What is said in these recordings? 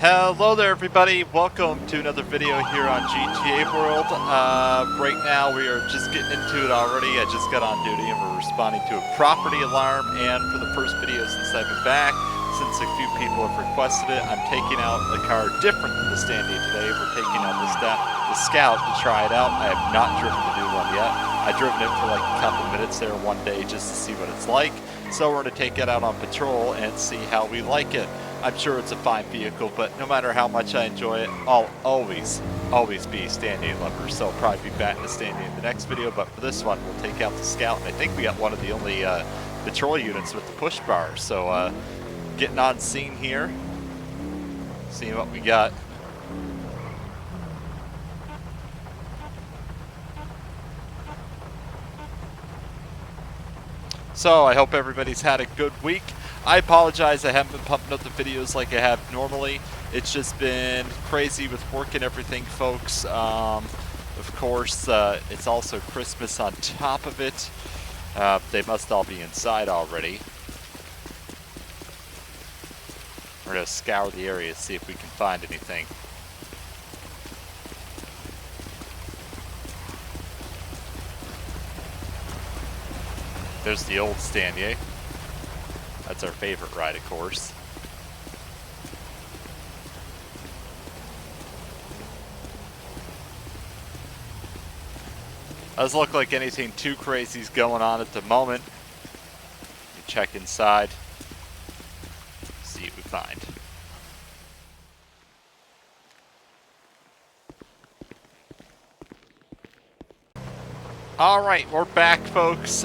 Hello there everybody, welcome to another video here on GTA World. Right now we are just getting into it already. I just got on duty and we're responding to a property alarm, and for the first video since I've been back, since a few people have requested it, I'm taking out a car different than the Standy today. We're taking out the Scout to try it out. I have not driven the new one yet. I've driven it for like a couple minutes there one day just to see what it's like. So we're going to take it out on patrol and see how we like it. I'm sure it's a fine vehicle, but no matter how much I enjoy it, I'll always be a Standy lover. So I'll probably be batting a Standy in the next video, but for this one, we'll take out the Scout. And I think we got one of the only patrol units with the push bar. So getting on scene here, seeing what we got. So I hope everybody's had a good week. I apologize I haven't been pumping up the videos like I have normally. It's just been crazy with work and everything, folks. Of course, it's also Christmas on top of it. They must all be inside already. We're going to scour the area, see if we can find anything. There's the old Standy. That's our favorite ride, of course. Doesn't look like anything too crazy is going on at the moment. Check inside. See what we find. Alright, we're back, folks.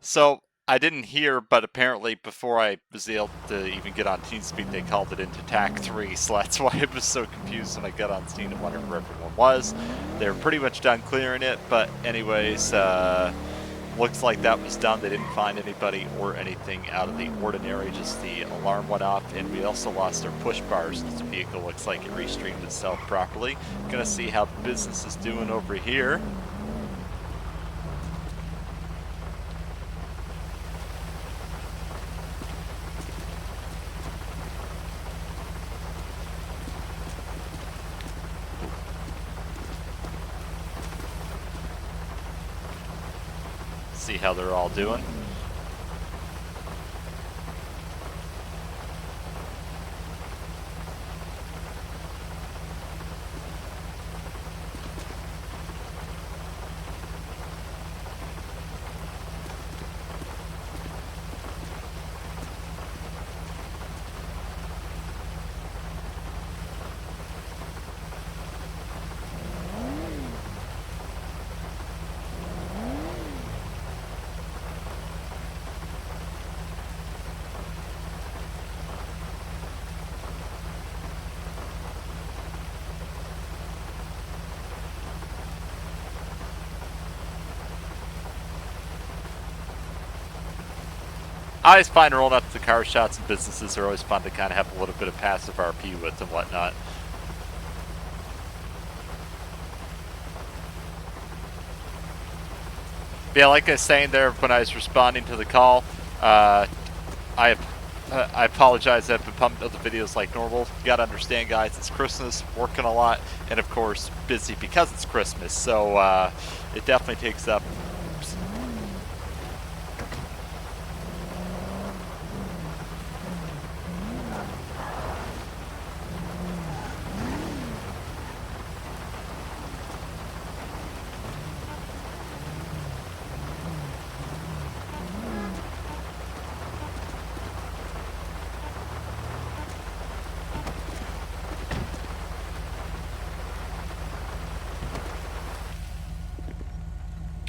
So I didn't hear, but apparently before I was able to even get on TeamSpeak, they called it into TAC 3, so that's why I was so confused when I got on scene and wondering where everyone was. They were pretty much done clearing it, but anyways, looks like that was done. They didn't find anybody or anything out of the ordinary, just the alarm went off, and we also lost our push bars. This vehicle looks like it restreamed itself properly. Gonna see how the business is doing over here. See how they're all doing. I always find rolling up to the car shots and businesses are always fun to kind of have a little bit of passive RP with and whatnot. But yeah, like I was saying there when I was responding to the call, I apologize I've been pumping up the videos like normal. You gotta understand, guys, it's Christmas, working a lot, and of course busy because it's Christmas, so it definitely takes up.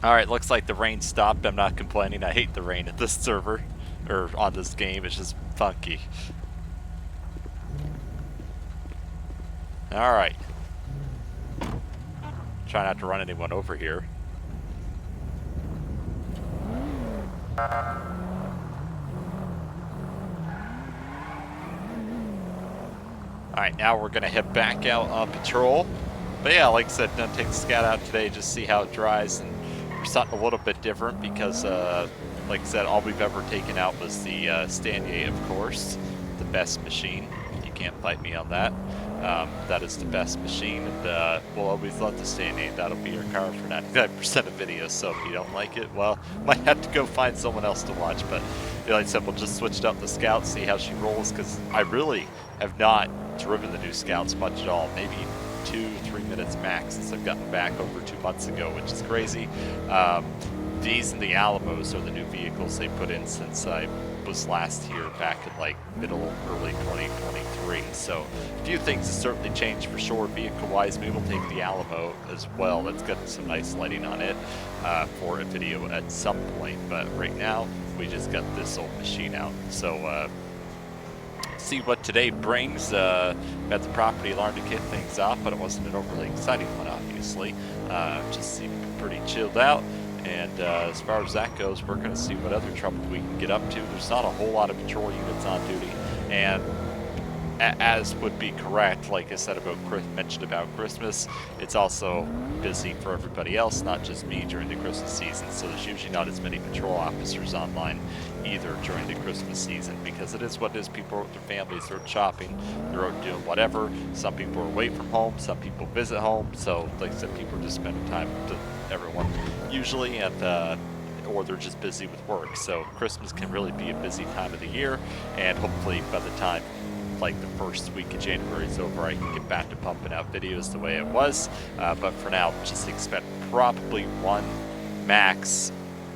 Alright, looks like the rain stopped. I'm not complaining. I hate the rain at this server, or on this game. It's just funky. Alright. Try not to run anyone over here. Alright, now we're going to head back out on patrol. But yeah, like I said, gonna take the Scout out today, just see how it dries, and something a little bit different because, like I said, all we've ever taken out was the Standy, of course, the best machine. You can't fight me on that. That is the best machine, and we'll always love to stay named. That'll be your car for 95% of videos, so if you don't like it, well, might have to go find someone else to watch, but like I said, we'll just switch out the Scout, see how she rolls, because I really have not driven the new Scouts much at all, maybe 2-3 minutes max since I've gotten back over 2 months ago, which is crazy. These and the Alamos are the new vehicles they put in since I was last here back in like early 2023. So a few things have certainly changed for sure vehicle wise. Maybe we'll take the Alamo as well. That's got some nice lighting on it for a video at some point. But right now we just got this old machine out. So see what today brings. Got the property alarm to kick things off, but it wasn't an overly exciting one, obviously. Just seemed pretty chilled out. And as far as that goes, we're going to see what other trouble we can get up to. There's not a whole lot of patrol units on duty, and as would be correct, like I said mentioned about Christmas, it's also busy for everybody else, not just me during the Christmas season. So there's usually not as many patrol officers online either during the Christmas season, because it is what it is. People are with their families, they're out shopping, they're out doing whatever. Some people are away from home, some people visit home. So like I said, people are just spending time with everyone usually, and or they're just busy with work. So Christmas can really be a busy time of the year, and hopefully by the time like the first week of January is over, I can get back to pumping out videos the way it was. But for now, just expect probably 1, max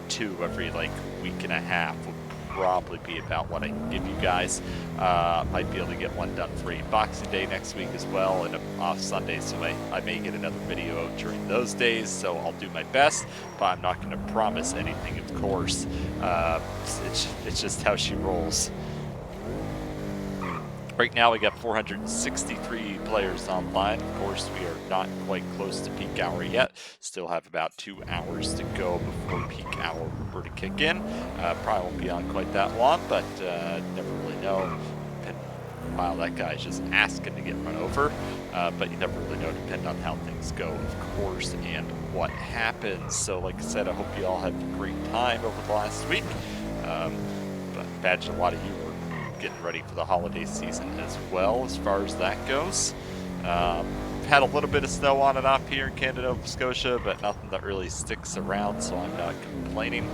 2 every like week and a half would probably be about what I can give you guys. Might be able to get one done for Boxing Day next week as well, and off Sunday, so I may get another video out during those days, so I'll do my best, but I'm not going to promise anything, of course. It's just how she rolls. Right now we got 463 players online. Of course, we are not quite close to peak hour yet. Still have about 2 hours to go before peak hour were to kick in. Probably won't be on quite that long, but never really know. While that guy's just asking to get run over, but you never really know, depending on how things go, of course, and what happens. So like I said, I hope you all had a great time over the last week. But I imagine a lot of you were getting ready for the holiday season as well, as far as that goes. Had a little bit of snow on and off here in Canada, Nova Scotia, but nothing that really sticks around, so I'm not complaining.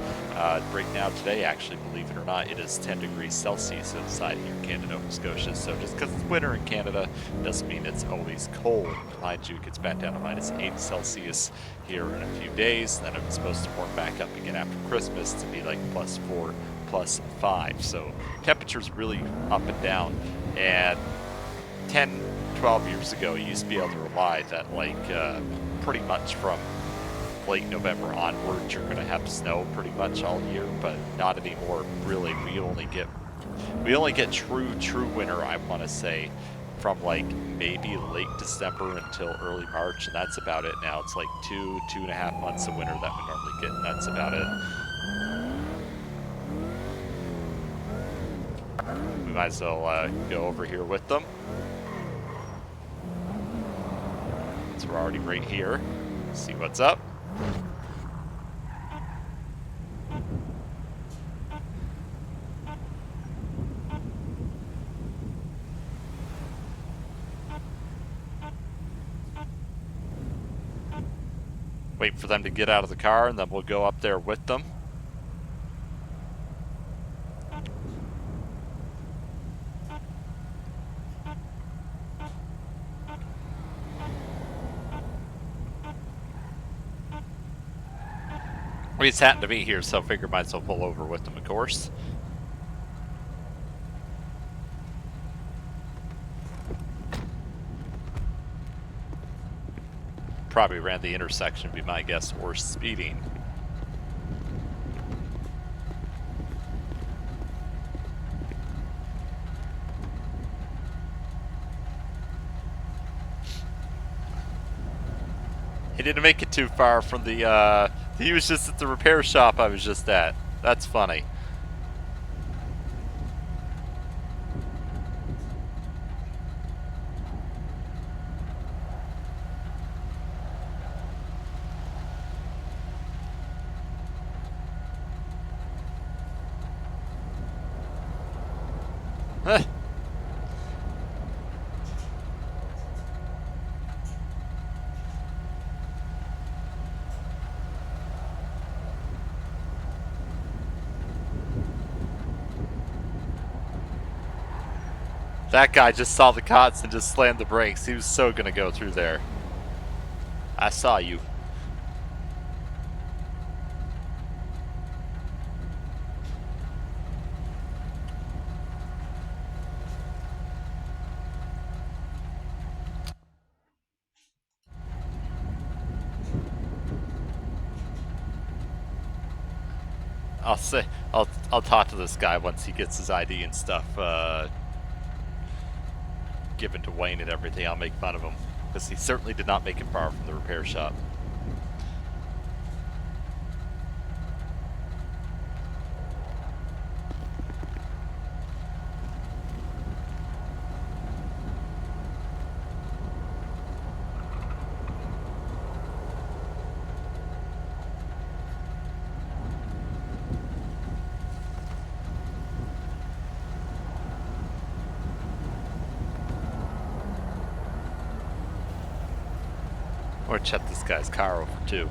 Right now today, actually, believe it or not, it is 10 degrees Celsius outside here in Canada, Nova Scotia. So just because it's winter in Canada doesn't mean it's always cold. Mind you, it gets back down to -8 Celsius here in a few days. Then it's supposed to warm back up again after Christmas to be like +4, +5. So temperatures really up and down. And 10-12 years ago, you used to be able to rely that like pretty much from late November onward, you're going to have snow pretty much all year, but not anymore. Really, we only get true winter, I want to say, from like maybe late December until early March, and that's about it now. It's like 2.5 months of winter that we normally get, and that's about it. We might as well go over here with them. So we're already right here. See what's up. Wait for them to get out of the car, and then we'll go up there with them. We just happened to be here, so I figured might as well pull over with them, of course. Probably ran the intersection, would be my guess, or speeding. He didn't make it too far from the, he was just at the repair shop I was just at. That's funny. That guy just saw the cots and just slammed the brakes. He was so gonna go through there. I saw you. I'll talk to this guy once he gets his ID and stuff given to Wayne and everything. I'll make fun of him because he certainly did not make it far from the repair shop. Or check this guy's car over too.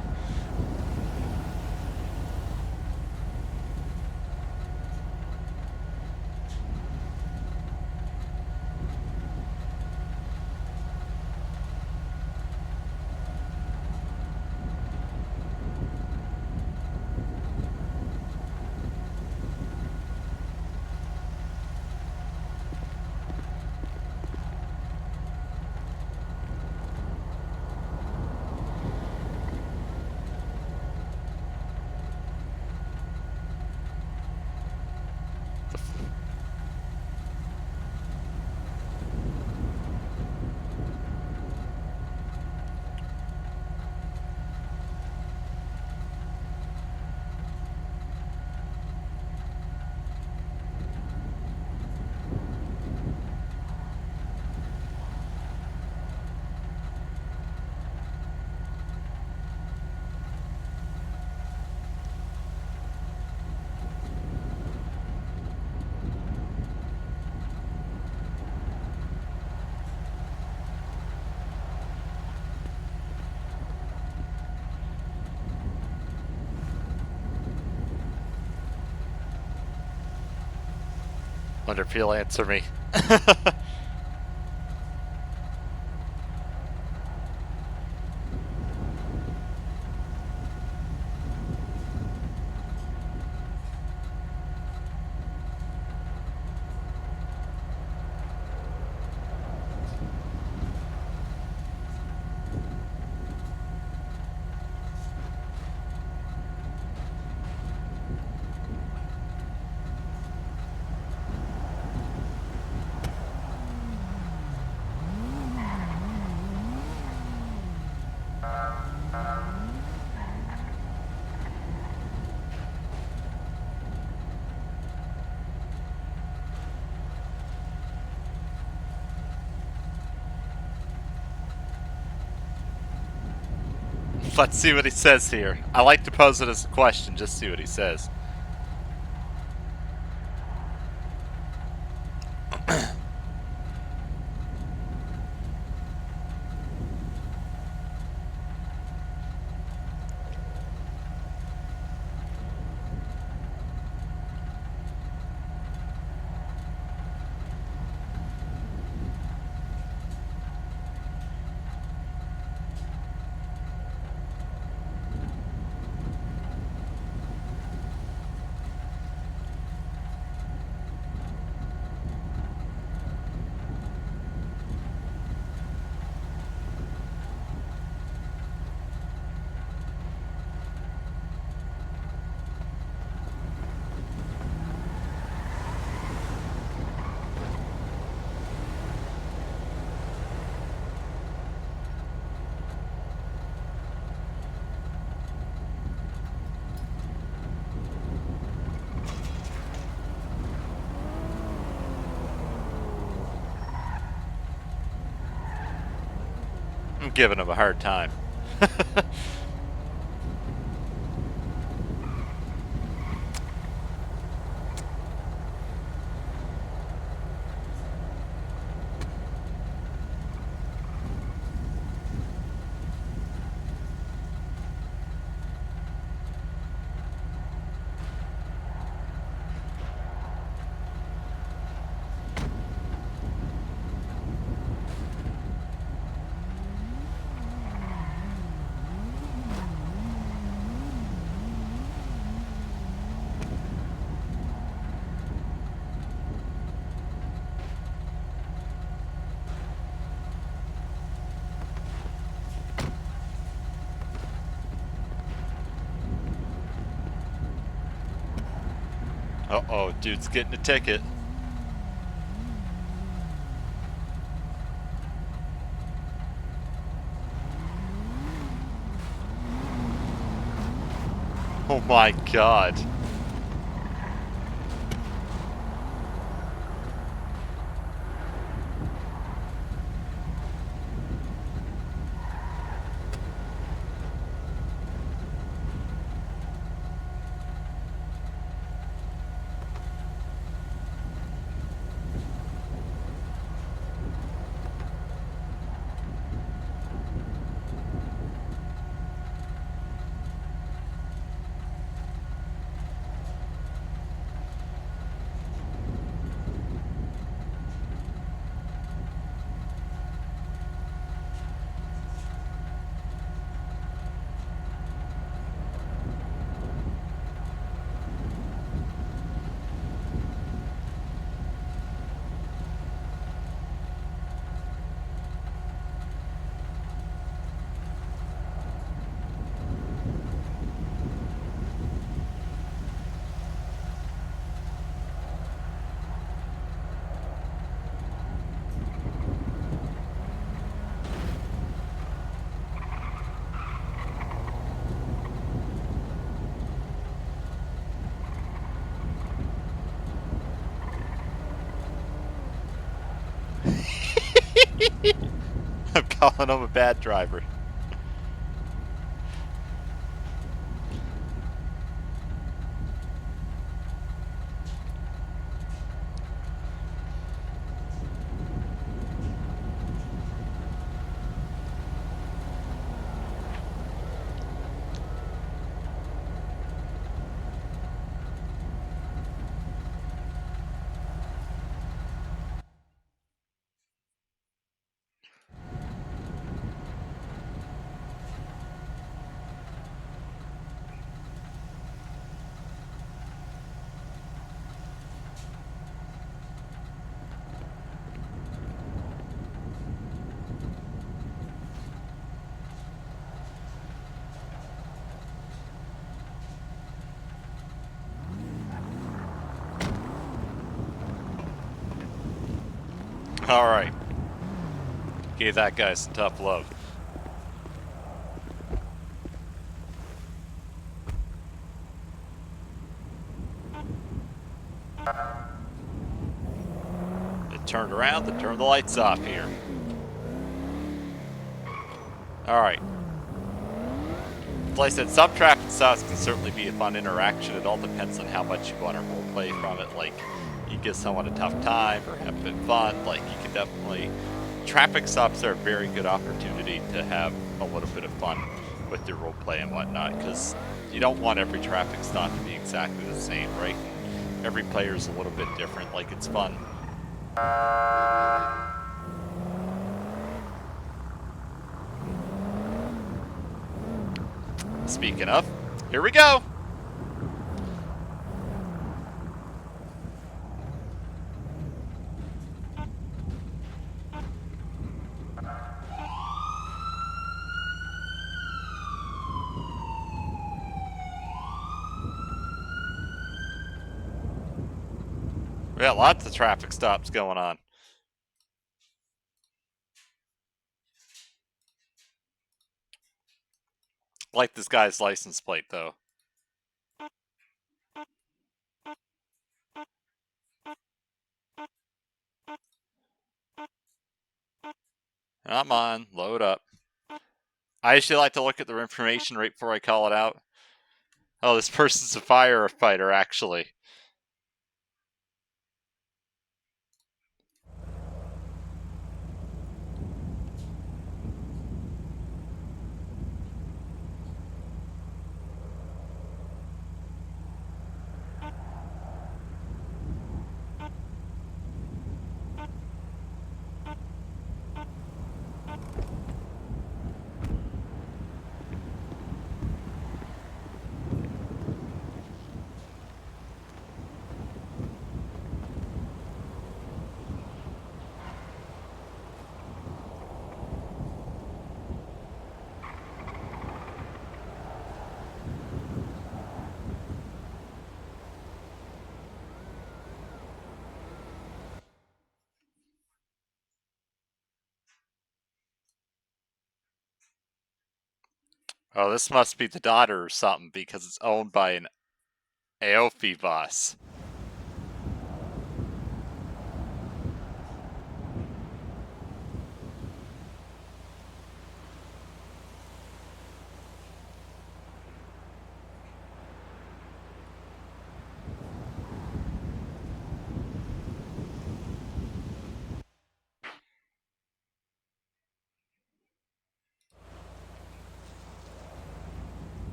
Wonder if he'll answer me. Let's see what he says here. I like to pose it as a question, just see what he says. I'm giving him a hard time. Uh-oh, dude's getting a ticket. Oh my god. I'm calling him a bad driver. Alright. Gave that guy some tough love. It turned around and turned the lights off here. Alright. Like I said, some traffic stops can certainly be a fun interaction. It all depends on how much you want to roleplay from it. Like, you give someone a tough time or have been fun. Like, you can definitely... Traffic stops are a very good opportunity to have a little bit of fun with your roleplay and whatnot, because you don't want every traffic stop to be exactly the same, right? Every player is a little bit different. Like, it's fun. Speaking of, here we go! We got lots of traffic stops going on. Like this guy's license plate, though. Come on, load up. I usually like to look at their information right before I call it out. Oh, this person's a firefighter, actually. Oh, this must be the daughter or something because it's owned by an AOFI boss.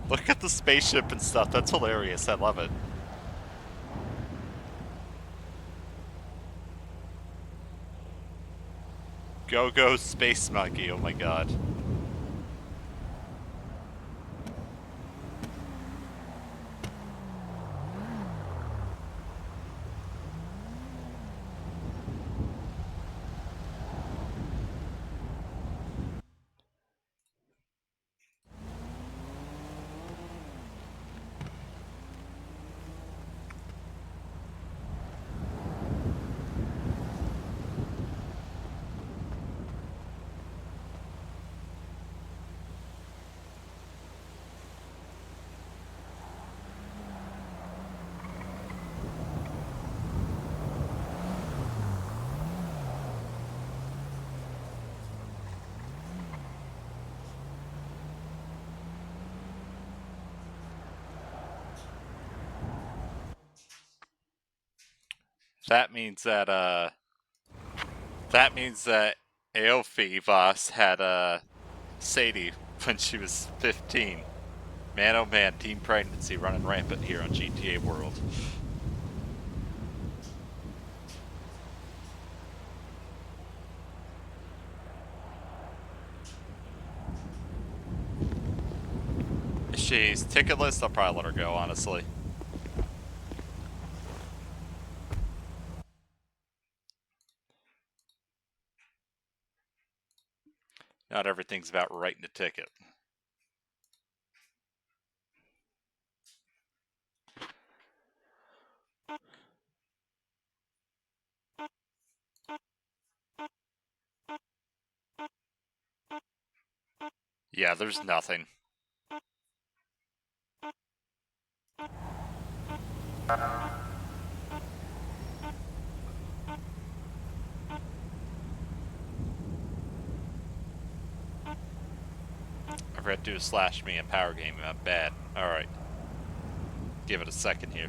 Look at the spaceship and stuff. That's hilarious. I love it. Go Space Monkey. Oh my god. That means that AOFI boss had Sadie when she was 15. Man, oh man, teen pregnancy running rampant here on GTA World. If she's ticketless, I'll probably let her go, honestly. Not everything's about writing a ticket. Yeah, there's nothing. I forgot to do a slash me and power game. I'm bad. Alright. Give it a second here.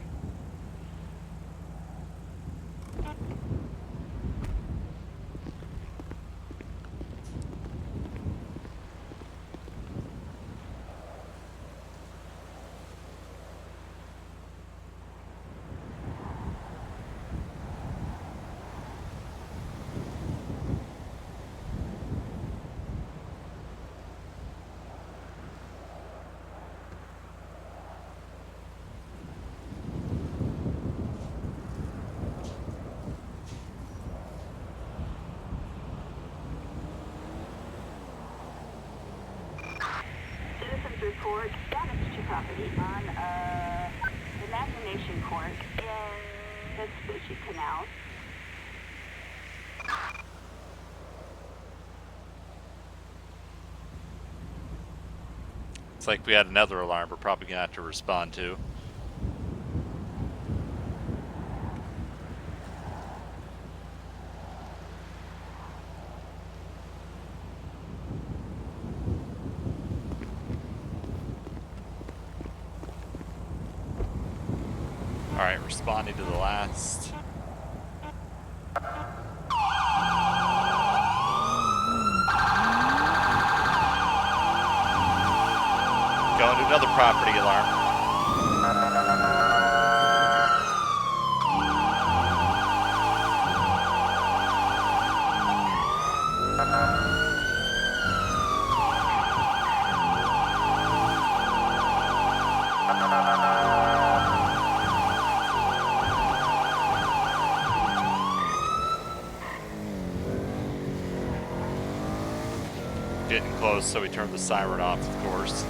Report damage to property on Imagination Court in Vespucci Canal. It's like we had another alarm we're probably gonna have to respond to. Alright, responding to the last. Going to another property alarm. Getting close, so we turned the siren off, of course.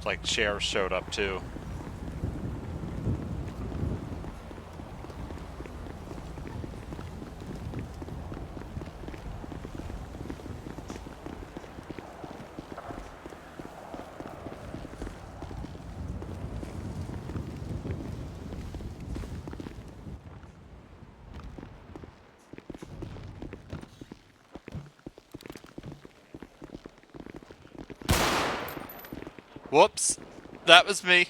It's like sheriff showed up too. Whoops, that was me.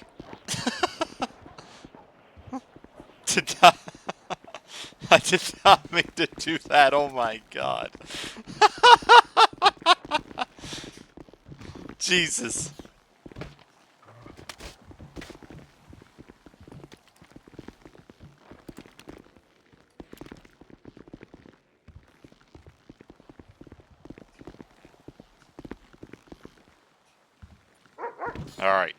Did not, I did not mean to do that. Oh my god. Jesus. All right.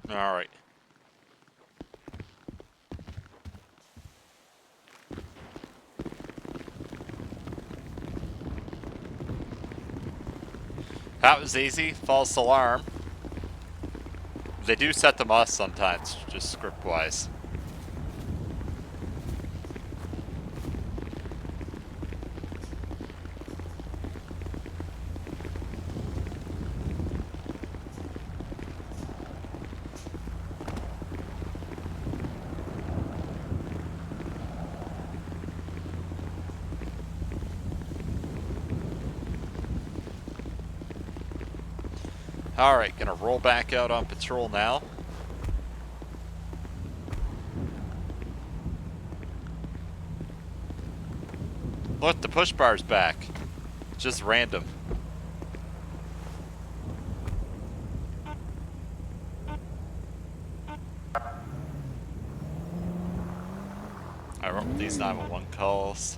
All right. That was easy. False alarm. They do set them off sometimes, just script-wise. Alright, gonna roll back out on patrol now. Look, the push bar's back. Just random. I wrote these 911 calls.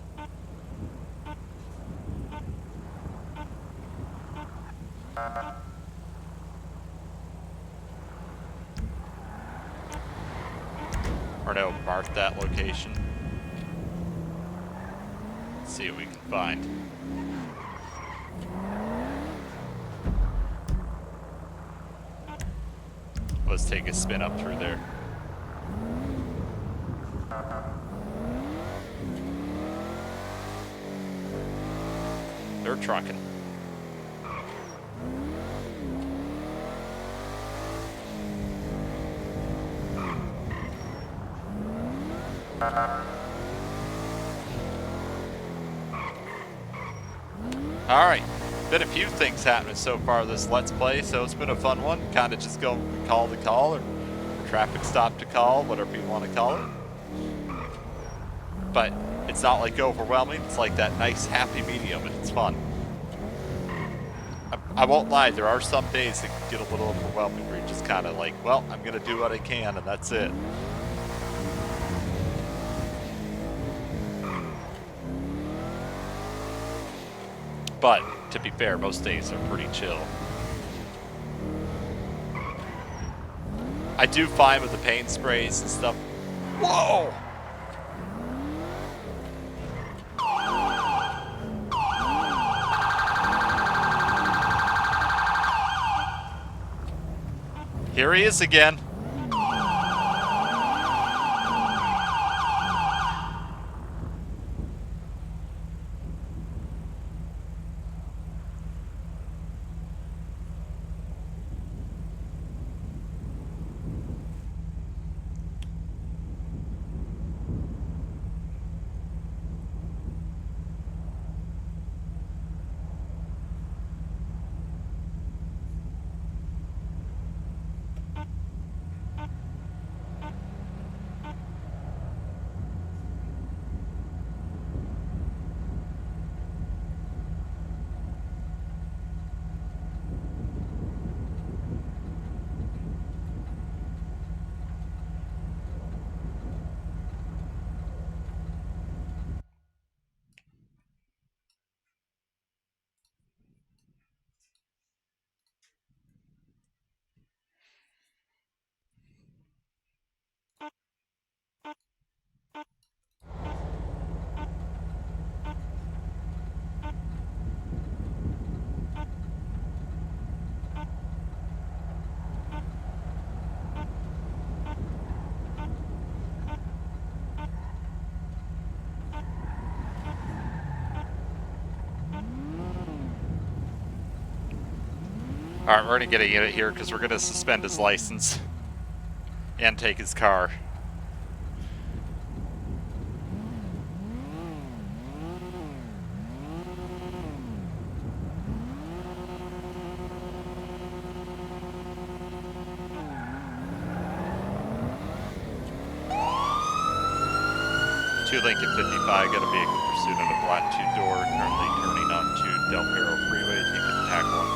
Or no, mark that location. Let's see what we can find. Let's take a spin up through there. They're trucking. Alright, been a few things happening so far this Let's Play, so it's been a fun one. Kind of just go call to call, or traffic stop to call, whatever you want to call it. But it's not like overwhelming, it's like that nice happy medium, and it's fun. I won't lie, there are some days that get a little overwhelming where you're just kind of like, well, I'm going to do what I can, and that's it. But, to be fair, most days are pretty chill. I do fine with the paint sprays and stuff. Whoa! Here he is again. Alright, we're gonna get a unit here because we're gonna suspend his license and take his car. Two Lincoln 55 got a vehicle pursuit in a black two-door, currently turning onto Del Perro Freeway, taking attack one.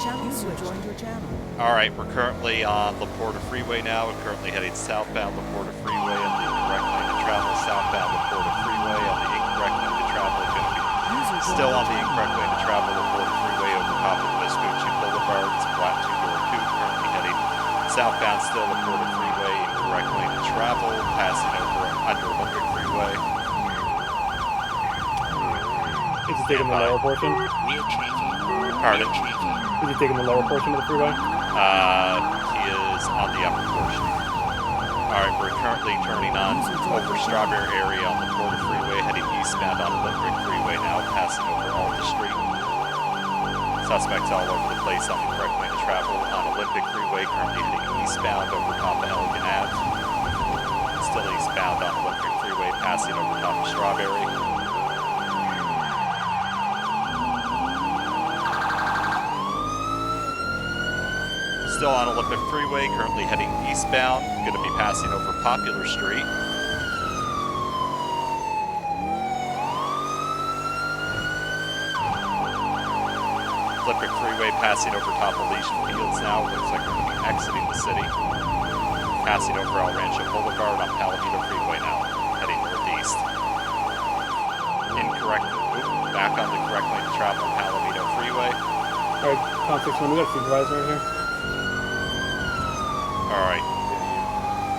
User joined your channel. Alright, we're currently on La Porta Freeway now. We're currently heading southbound La Porta Freeway on the correct lane to travel. Southbound La Porta Freeway on the incorrect lane to travel. Going to be still on the incorrect lane to travel. La Porta Freeway over top of Vespucci Boulevard. It's a black two-door coupe. Currently heading southbound still La Porta Freeway, incorrect lane to travel. Passing over under Olympic Freeway. Is he taking the lower portion? Pardon? Is he taking the lower portion of the freeway? He is on the upper portion. Alright, we're currently turning on over Strawberry area on the Porter Freeway, heading eastbound on Olympic Freeway now, passing over Alta Street. Suspects all over the place on the correct lane to travel on Olympic Freeway, currently heading eastbound over top of Elgin Ave. Still eastbound on Olympic Freeway, passing over top of Strawberry. Still on Olympic Freeway, currently heading eastbound, going to be passing over Popular Street. Olympic Freeway passing over top of Elysian Fields now, looks like we're going to be exiting the city. Passing over El Rancho Boulevard on Palomino Freeway now, heading northeast. Incorrect, back on the correct lane to travel on Palomino Freeway. Alright, Tom 61, we got a supervisor in here. Alright.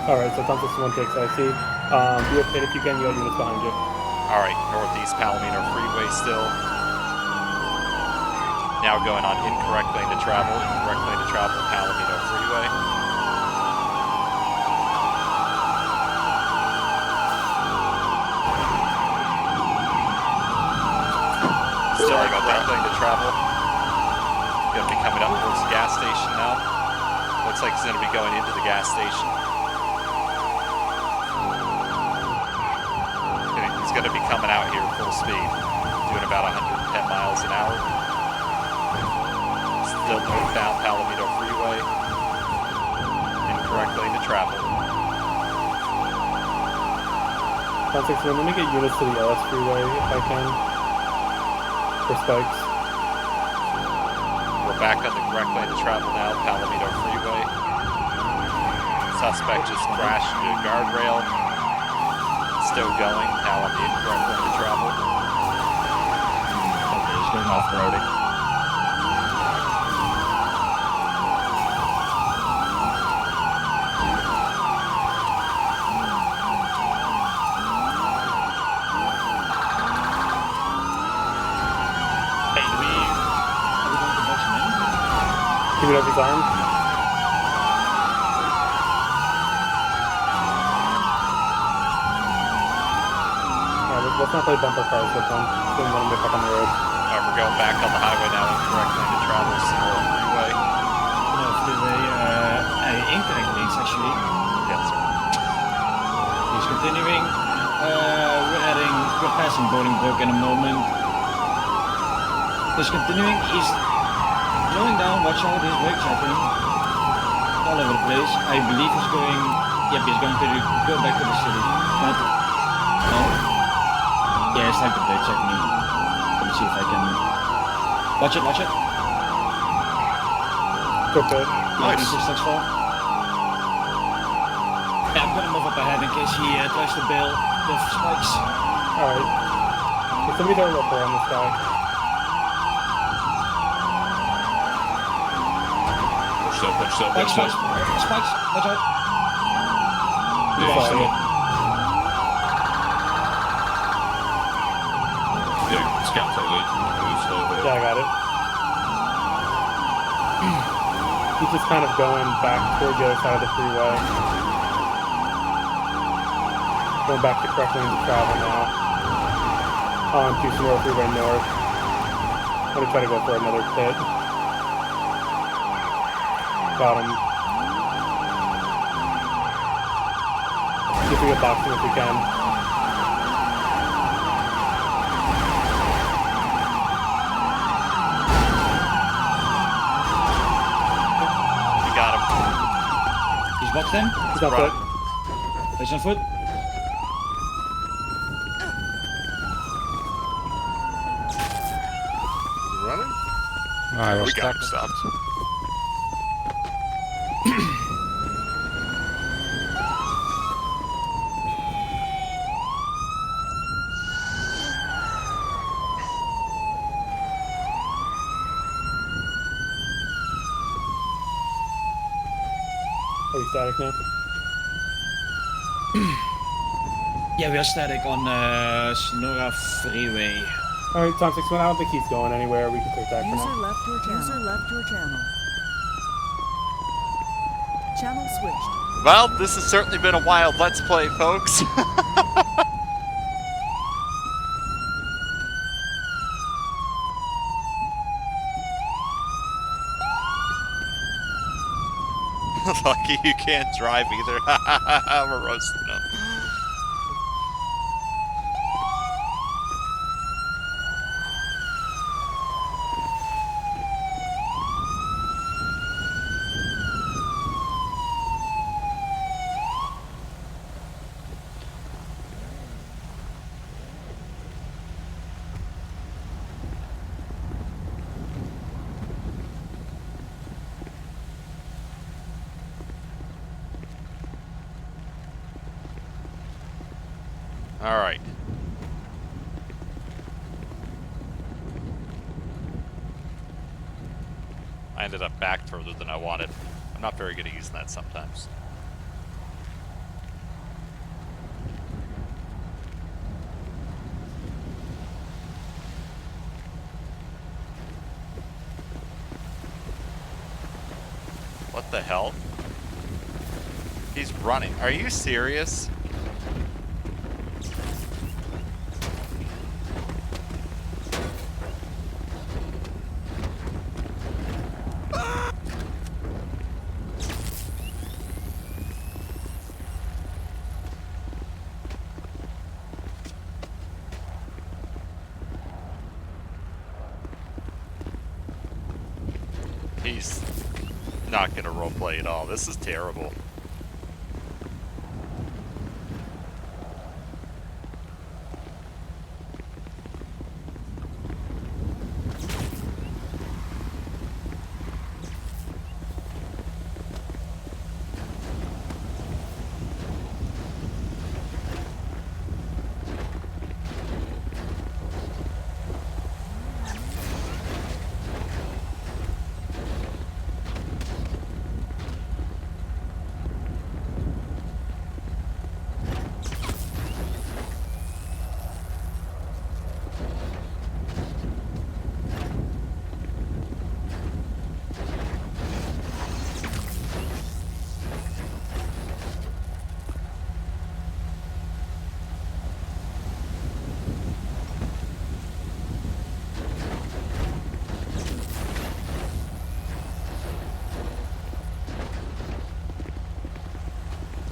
Alright, so Tom 61 takes IC. Be okay if you can, you got units behind you. Alright, northeast Palomino Freeway still. Now going on incorrect lane to travel, Palomino Freeway. Still incorrect lane to travel. Going to be coming up towards the gas station now. Looks like he's going to be going into the gas station. He's going to be coming out here full speed, doing about 110 miles an hour. Still northbound Palomino Freeway. Incorrect lane to travel. Tom 61, let me get units to the LS freeway if I can. For spikes. We're back on the correct lane to travel now, Palomino Freeway. Suspect just crashed into a guardrail. Still going, now on the incorrect lane to travel. Okay, he's going off-roading. Keep it up his arm. Alright, let's not play bumper cars with them. Then let them get back on the road. Alright, we're going back on the highway now, incorrect lane to travel, Sonora Freeway. No, freeway, incorrect lanes actually. Yes, sir. He's continuing. We're passing Bolingbrook in a moment. He's continuing. He's slowing down. Watch out, his brakes happening all over the place. I believe he's going. Yep, he's going to go back to the city. But no. Yeah, it's time to brake check me. Let me see if I can. Watch it. Watch it. Go pit. Nice. That's fall. Yeah, I'm gonna move up ahead in case he tries to bail the spikes. Alright. Can somebody throw a rope around this guy? Spikes, watch out. Yeah, Sorry. Scout take lead. I got it. He's just kind of going back toward the other side of the freeway. Going back to correct lane to travel now. On to Sonora Freeway North. I'm gonna try to go for another pit. Got him. See if we get boxing if we can. We got him. He's boxed in. He's not Right. foot. He's on foot. Running? I We was got him stuck. stopped. Are we static now? Yeah, we are static on Sonora Freeway. Alright, Tom 61, I don't think he's going anywhere. We can take that for User now. left your channel. User left your channel. Channel switched. Well, this has certainly been a wild Let's Play, folks. Lucky you can't drive either. We're roasting them. All right. I ended up back further than I wanted. I'm not very good at using that sometimes. What the hell? He's running. Are you serious? He's not going to roleplay at all. This is terrible.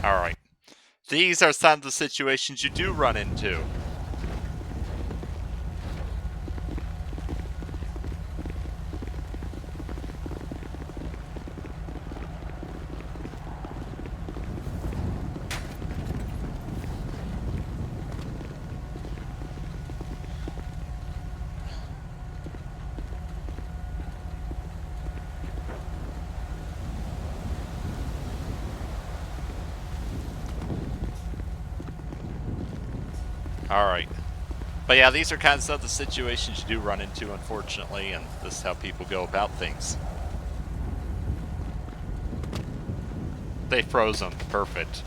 Alright. These are some of the situations you do run into. Alright. But yeah, these are kind of the situations you do run into, unfortunately, and this is how people go about things. They froze him. Perfect.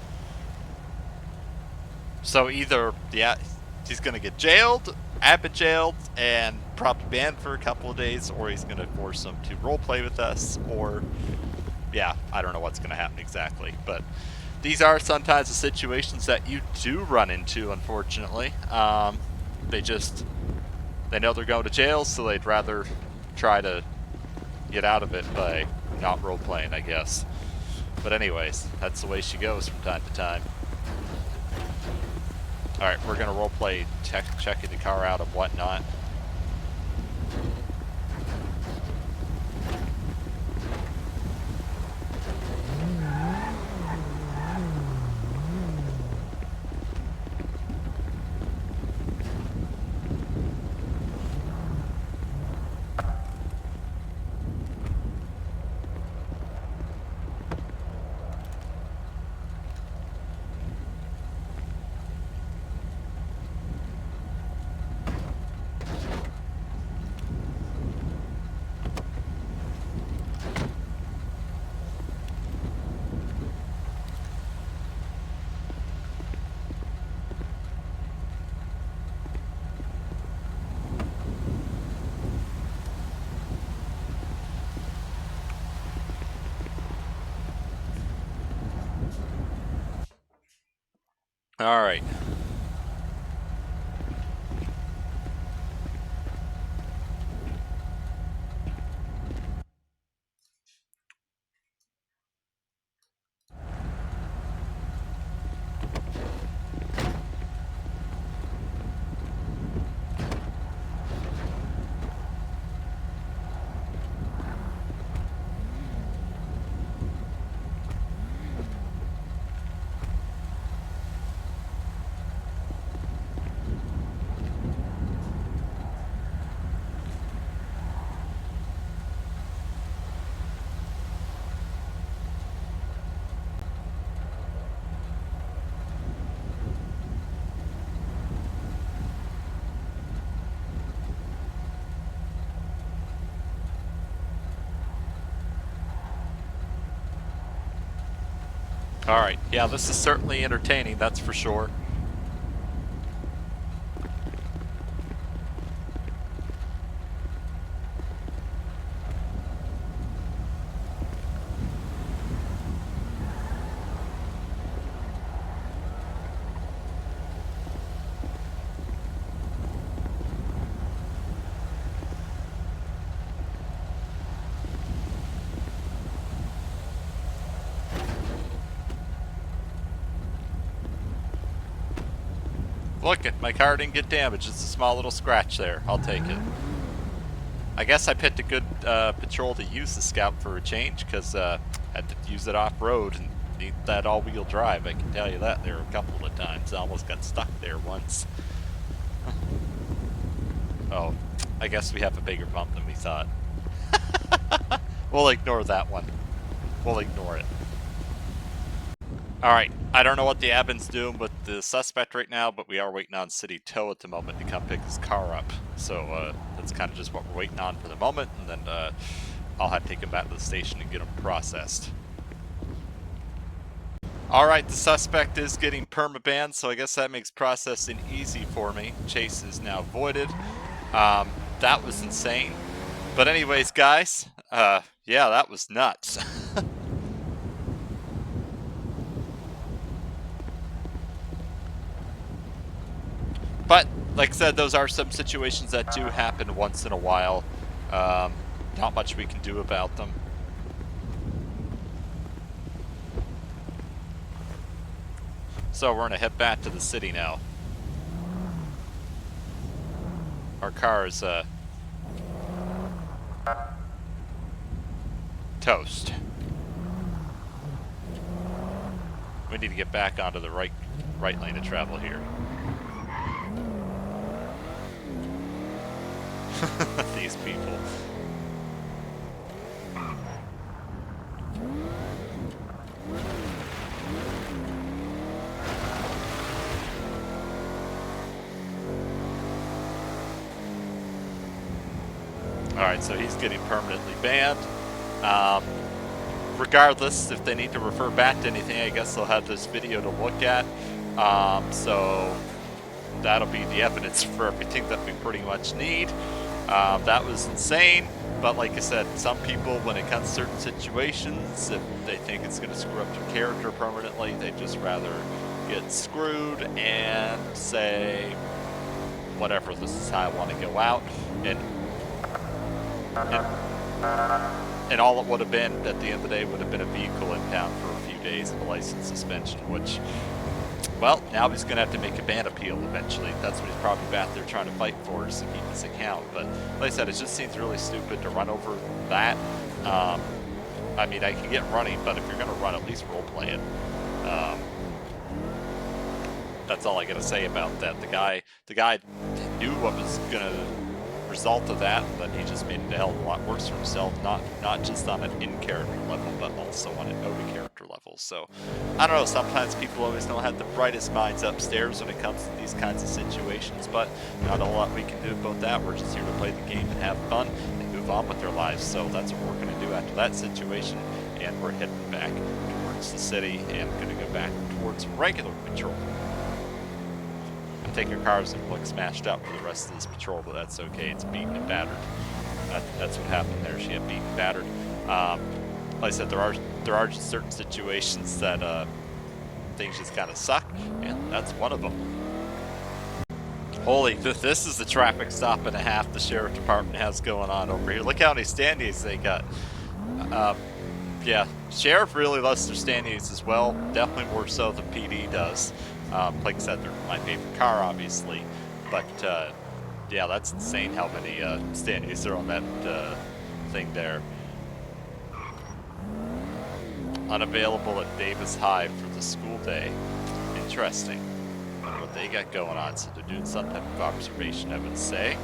So either, yeah, he's going to get jailed, jailed, and probably banned for a couple of days, or he's going to force him to roleplay with us, or, yeah, I don't know what's going to happen exactly, but these are sometimes the situations that you do run into, unfortunately. They know they're going to jail, so they'd rather try to, get out of it by not role-playing, I guess. But anyways, that's the way she goes from time to time. Alright, we're gonna role-play checking the car out and whatnot. Alright. Alright, yeah, this is certainly entertaining, that's for sure. Look, my car didn't get damaged. It's a small little scratch there. I'll take it. I guess I picked a good patrol to use the Scout for a change, because I had to use it off-road and need that all-wheel drive. I can tell you that there a couple of times. I almost got stuck there once. Oh, I guess we have a bigger bump than we thought. We'll ignore that one. We'll ignore it. Alright, I don't know what the admin's doing with the suspect right now, but we are waiting on City Tow at the moment to come pick his car up. So that's kind of just what we're waiting on for the moment, and then I'll have to take him back to the station and get him processed. Alright, the suspect is getting permabanned, so I guess that makes processing easy for me. Chase is now voided. That was insane. But anyways, guys, yeah, that was nuts. But, like I said, those are some situations that do happen once in a while. Not much we can do about them. So we're gonna head back to the city now. Our car is, toast. We need to get back onto the right lane of travel here. These people. Alright, so he's getting permanently banned. Regardless, if they need to refer back to anything, I guess they'll have this video to look at. So that'll be the evidence for everything that we pretty much need. That was insane, but like I said, some people, when it comes to certain situations, if they think it's going to screw up their character permanently, they'd just rather get screwed and say, whatever, this is how I want to go out. And And all it would have been at the end of the day would have been a vehicle impound for a few days and a license suspension, which, well, now he's going to have to make a ban appeal eventually. That's what he's probably back there trying to fight for, is to keep his account. But like I said, it just seems really stupid to run over that. I mean, I can get running, but if you're going to run, at least roleplay it. That's all I got to say about that. The guy knew what was going to result of that, but he just made it a hell of a lot worse for himself, not just on an in-character level, but also on an out-of-character level. So, I don't know, sometimes people always don't have the brightest minds upstairs when it comes to these kinds of situations, but not a lot we can do about that. We're just here to play the game and have fun and move on with our lives. So that's what we're going to do after that situation, and we're heading back towards the city and going to go back towards regular patrol. I think your car's gonna look smashed up for the rest of this patrol, but that's okay. It's beaten and battered. That's what happened there. She had beaten and battered. Like I said, there are just certain situations that things just kind of suck, and that's one of them. Holy, this is the traffic stop and a half the sheriff department has going on over here. Look how many standees they got. Yeah, sheriff really loves their standees as well. Definitely more so than PD does. Like I said, they're my favorite car, obviously, but yeah, that's insane how many standees are on that thing there. Unavailable at Davis High for the school day. Interesting. What they got going on, so they're doing some type of observation, I would say.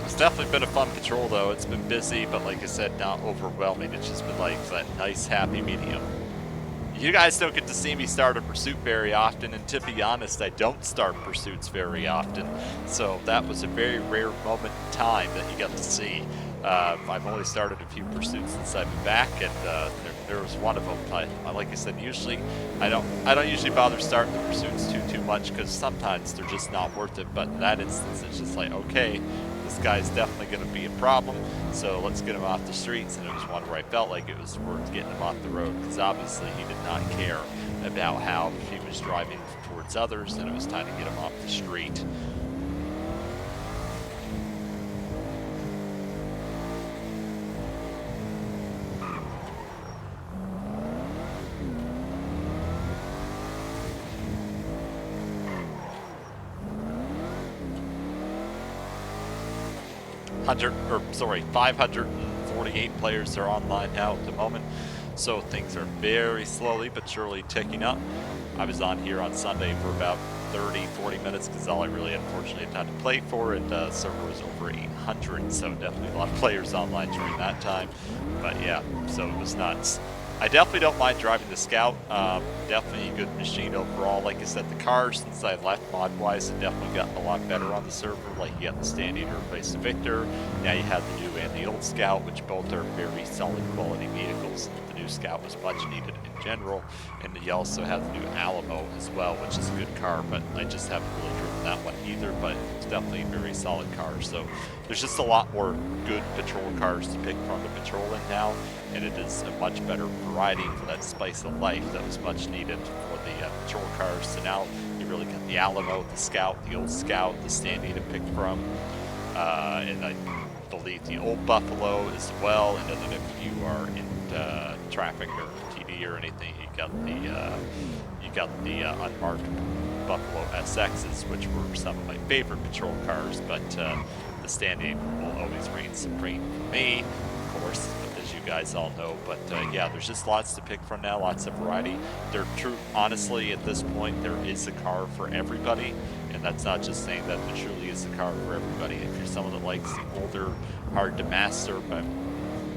It's definitely been a fun patrol though. It's been busy, but like I said, not overwhelming. It's just been like that nice happy medium. You guys don't get to see me start a pursuit very often, and to be honest, I don't start pursuits very often. So that was a very rare moment in time that you got to see. I've only started a few pursuits since I've been back, and there was one of them. Like I said, usually I don't usually bother starting the pursuits too much, because sometimes they're just not worth it. But in that instance, it's just like, okay, this guy's definitely going to be a problem, so let's get him off the streets. And it was one where I felt like it was worth getting him off the road, because obviously he did not care about how he was driving towards others, and it was time to get him off the street. – 548 players are online now at the moment, so things are very slowly but surely ticking up. I was on here on Sunday for about 30-40 minutes because all I really unfortunately had time to play for, and the server was over 800, so definitely a lot of players online during that time. But yeah, so it was nuts. I definitely don't mind driving the Scout. Definitely a good machine overall. Like I said, the cars, since I left mod-wise, have definitely gotten a lot better on the server. Like, you got the Standard to replace the Victor. Now you have the new and the old Scout, which both are very solid quality vehicles. The new Scout was much needed in general. And you also have the new Alamo as well, which is a good car, but I just haven't really driven that one either. But it's definitely a very solid car. So there's just a lot more good patrol cars to pick from the patrol in now. And it is a much better variety for that spice of life that was much needed for the patrol cars. So now you really got the Alamo, the Scout, the old Scout, the Standy to pick from, and I believe the old Buffalo as well. And then if you are in traffic or TD or anything, you got the unmarked Buffalo SXs, which were some of my favorite patrol cars. But the Standy will always reign supreme for me, of course, as you guys all know. But yeah, there's just lots to pick from now, lots of variety. Honestly, at this point, there is a car for everybody, and that's not just saying that there truly is a car for everybody. If you're someone that likes the older, hard to master, but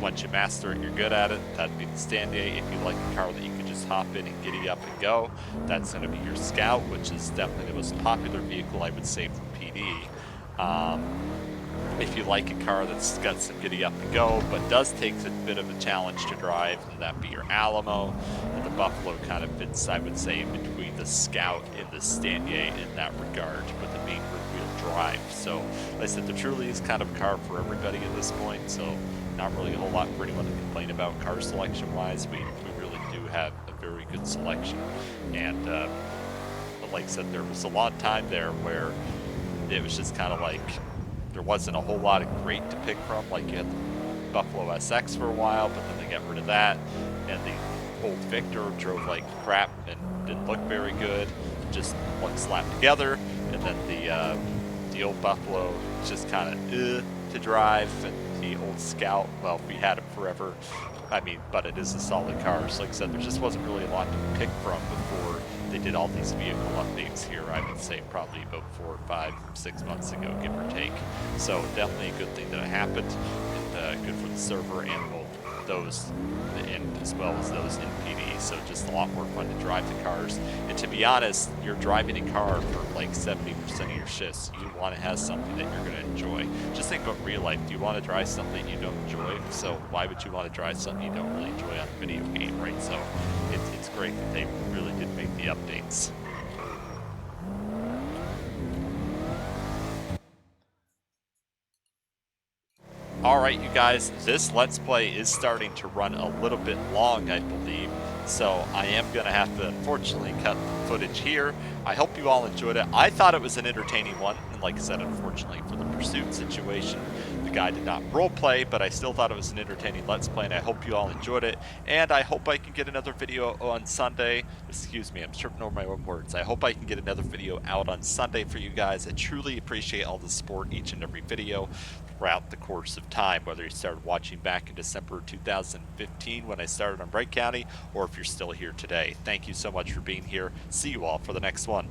once you master it, you're good at it, that'd be the Standy. If you like a car that you can just hop in and giddy up and go, that's going to be your Scout, which is definitely the most popular vehicle, I would say, for PD. If you like a car that's got some giddy up and go, but does take a bit of a challenge to drive, then that'd be your Alamo. And the Buffalo kind of fits, I would say, between the Scout and the Stanier in that regard, with it being rear-wheel drive. So, like I said, there truly is kind of a car for everybody at this point, so not really a whole lot for anyone to complain about car selection-wise. We really do have a very good selection, and but like I said, there was a lot of time there where it was just kind of like there wasn't a whole lot of great to pick from. Like, you had the Buffalo SX for a while, but then they got rid of that, and the old Victor drove like crap and didn't look very good, just looked slapped together. And then the old Buffalo just kind of to drive, and the old Scout, well, we had it forever. I mean, but it is a solid car. So like I said, there just wasn't really a lot to pick from before they did all these vehicle updates here. I would say probably about 4, 5, 6 months ago, give or take. So definitely a good thing that it happened, and good for the server and both those, and as well as those in PD. So just a lot more fun to drive the cars. And to be honest, you're driving a car for like 70% of your shifts. You want to have something that you're going to enjoy. Just think about real life. Do you want to drive something you don't enjoy? So why would you want to drive something you don't really enjoy on a video game, right? So it's great that they really did make the updates. Alright, you guys, this Let's Play is starting to run a little bit long, I believe, so I am going to have to unfortunately cut the footage here. I hope you all enjoyed it. I thought it was an entertaining one, and like I said, unfortunately for the pursuit situation, the guy did not roleplay, but I still thought it was an entertaining Let's Play, and I hope you all enjoyed it, and I hope I can get another video on Sunday. Excuse me, I'm tripping over my own words. I hope I can get another video out on Sunday for you guys. I truly appreciate all the support each and every video throughout the course of time, whether you started watching back in December 2015 when I started on Bright County, or if you're still here today. Thank you so much for being here. See you all for the next one.